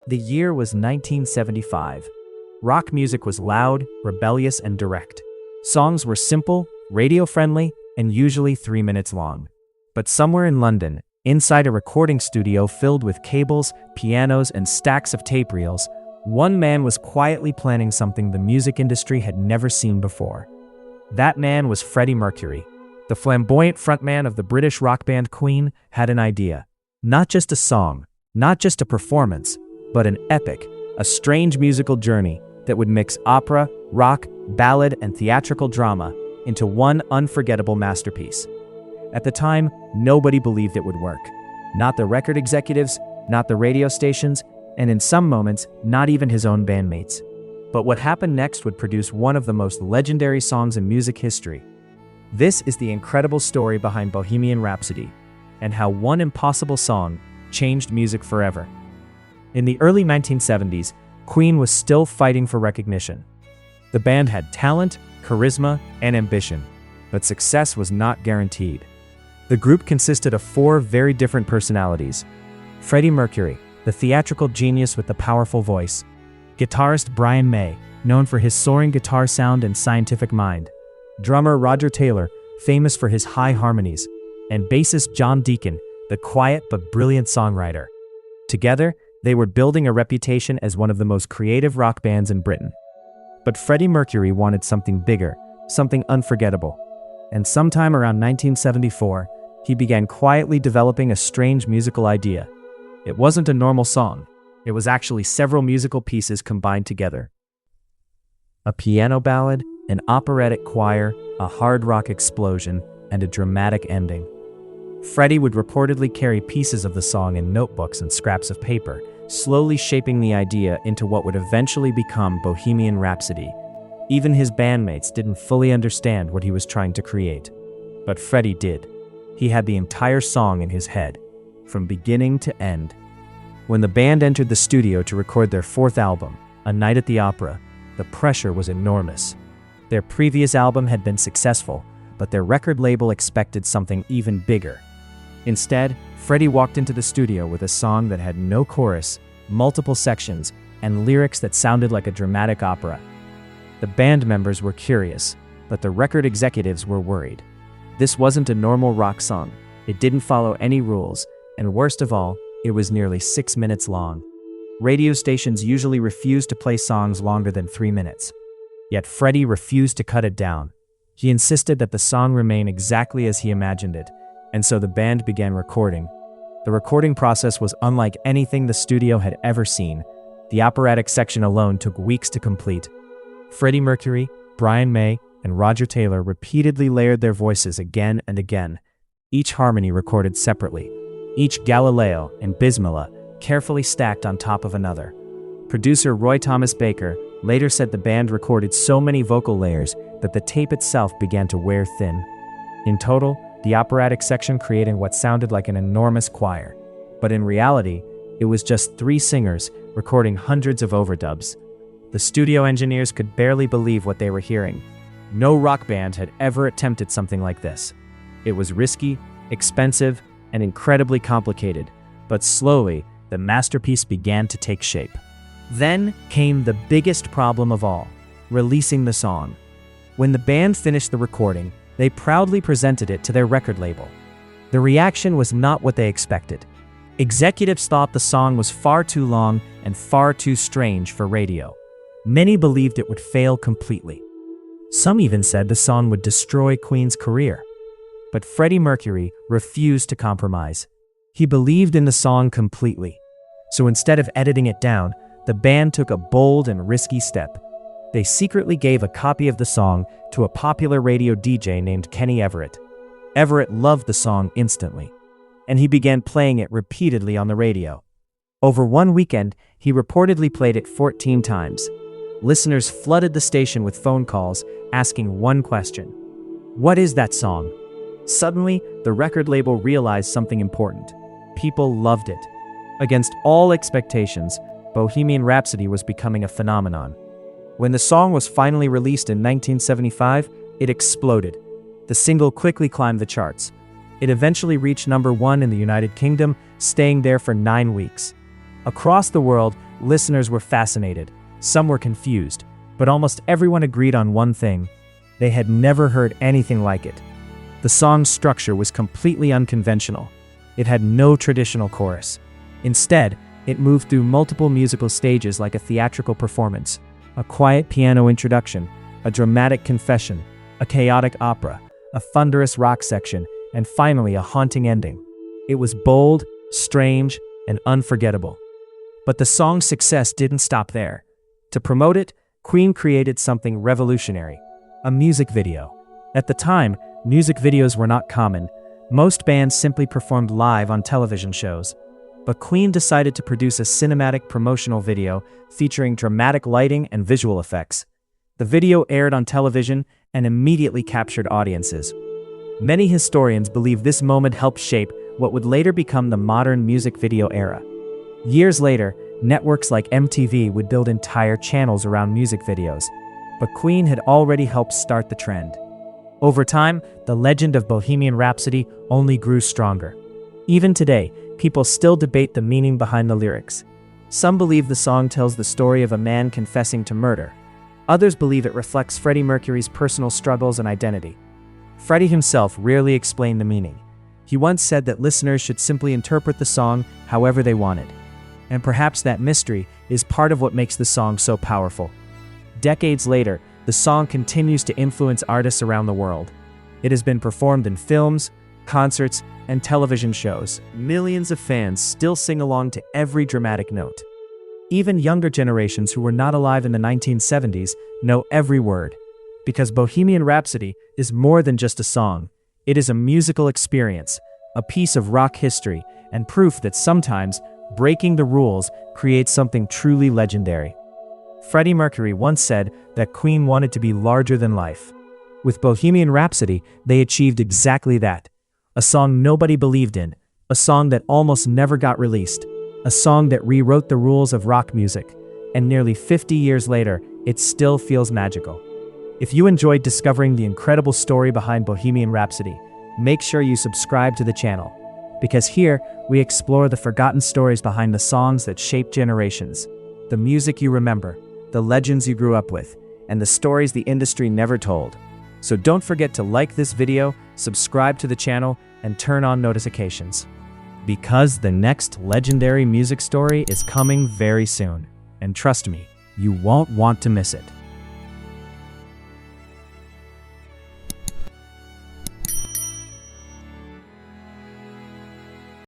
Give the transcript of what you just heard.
The year was 1975. Rock music was loud, rebellious, and direct. Songs were simple, radio-friendly, and usually 3 minutes long. But somewhere in London, inside a recording studio filled with cables, pianos, and stacks of tape reels, one man was quietly planning something the music industry had never seen before. That man was Freddie Mercury. The flamboyant frontman of the British rock band Queen had an idea. Not just a song, not just a performance, but an epic, a strange musical journey that would mix opera, rock, ballad, and theatrical drama into one unforgettable masterpiece. At the time, nobody believed it would work. Not the record executives, not the radio stations, and in some moments, not even his own bandmates. But what happened next would produce one of the most legendary songs in music history. This is the incredible story behind Bohemian Rhapsody, and how one impossible song changed music forever. In the early 1970s, Queen was still fighting for recognition. The band had talent, charisma, and ambition, but success was not guaranteed. The group consisted of 4 very different personalities. Freddie Mercury, the theatrical genius with the powerful voice. Guitarist Brian May, known for his soaring guitar sound and scientific mind. Drummer Roger Taylor, famous for his high harmonies. And bassist John Deacon, the quiet but brilliant songwriter. Together, they were building a reputation as one of the most creative rock bands in Britain. But Freddie Mercury wanted something bigger, something unforgettable. And sometime around 1974, he began quietly developing a strange musical idea. It wasn't a normal song. It was actually several musical pieces combined together. A piano ballad, an operatic choir, a hard rock explosion, and a dramatic ending. Freddie would reportedly carry pieces of the song in notebooks and scraps of paper, slowly shaping the idea into what would eventually become Bohemian Rhapsody. Even his bandmates didn't fully understand what he was trying to create. But Freddie did. He had the entire song in his head, from beginning to end. When the band entered the studio to record their 4th album, A Night at the Opera, the pressure was enormous. Their previous album had been successful, but their record label expected something even bigger. Instead, Freddie walked into the studio with a song that had no chorus, multiple sections, and lyrics that sounded like a dramatic opera. The band members were curious, but the record executives were worried. This wasn't a normal rock song. It didn't follow any rules, and worst of all, it was nearly 6 minutes long. Radio stations usually refused to play songs longer than 3 minutes. Yet Freddie refused to cut it down. He insisted that the song remain exactly as he imagined it, and so the band began recording. The recording process was unlike anything the studio had ever seen. The operatic section alone took weeks to complete. Freddie Mercury, Brian May, and Roger Taylor repeatedly layered their voices again and again, each harmony recorded separately, each Galileo and Bismillah carefully stacked on top of another. Producer Roy Thomas Baker later said the band recorded so many vocal layers that the tape itself began to wear thin. In total, the operatic section created what sounded like an enormous choir. But in reality, it was just 3 singers recording hundreds of overdubs. The studio engineers could barely believe what they were hearing. No rock band had ever attempted something like this. It was risky, expensive, and incredibly complicated, but slowly, the masterpiece began to take shape. Then came the biggest problem of all, releasing the song. When the band finished the recording, they proudly presented it to their record label. The reaction was not what they expected. Executives thought the song was far too long and far too strange for radio. Many believed it would fail completely. Some even said the song would destroy Queen's career. But Freddie Mercury refused to compromise. He believed in the song completely. So instead of editing it down, the band took a bold and risky step. They secretly gave a copy of the song to a popular radio DJ named Kenny Everett. Everett loved the song instantly, and he began playing it repeatedly on the radio. Over one weekend, he reportedly played it 14 times. Listeners flooded the station with phone calls asking one question: what is that song? Suddenly, the record label realized something important. People loved it. Against all expectations, Bohemian Rhapsody was becoming a phenomenon. When the song was finally released in 1975, it exploded. The single quickly climbed the charts. It eventually reached #1 in the United Kingdom, staying there for 9 weeks. Across the world, Listeners were fascinated, some were confused, but almost everyone agreed on one thing: they had never heard anything like it. The song's structure was completely unconventional. It had no traditional chorus. Instead, it moved through multiple musical stages like a theatrical performance: a quiet piano introduction, a dramatic confession, a chaotic opera, a thunderous rock section, and finally a haunting ending. It was bold, strange, and unforgettable. But the song's success didn't stop there. To promote it, Queen created something revolutionary: a music video. At the time, music videos were not common. Most bands simply performed live on television shows. But Queen decided to produce a cinematic promotional video featuring dramatic lighting and visual effects. The video aired on television and immediately captured audiences. Many historians believe this moment helped shape what would later become the modern music video era. Years later, networks like MTV would build entire channels around music videos. But Queen had already helped start the trend. Over time, the legend of Bohemian Rhapsody only grew stronger. Even today, people still debate the meaning behind the lyrics. Some believe the song tells the story of a man confessing to murder. Others believe it reflects Freddie Mercury's personal struggles and identity. Freddie himself rarely explained the meaning. He once said that listeners should simply interpret the song however they wanted. And perhaps that mystery is part of what makes the song so powerful. Decades later, the song continues to influence artists around the world. It has been performed in films, concerts, and television shows. Millions of fans still sing along to every dramatic note. Even younger generations who were not alive in the 1970s know every word. Because Bohemian Rhapsody is more than just a song. It is a musical experience, a piece of rock history, and proof that sometimes breaking the rules creates something truly legendary. Freddie Mercury once said that Queen wanted to be larger than life. With Bohemian Rhapsody, they achieved exactly that. A song nobody believed in, a song that almost never got released, a song that rewrote the rules of rock music, and nearly 50 years later, it still feels magical. If you enjoyed discovering the incredible story behind Bohemian Rhapsody, make sure you subscribe to the channel, because here we explore the forgotten stories behind the songs that shaped generations, the music you remember, the legends you grew up with, and the stories the industry never told. So don't forget to like this video, subscribe to the channel, and turn on notifications. Because the next legendary music story is coming very soon. And trust me, you won't want to miss it.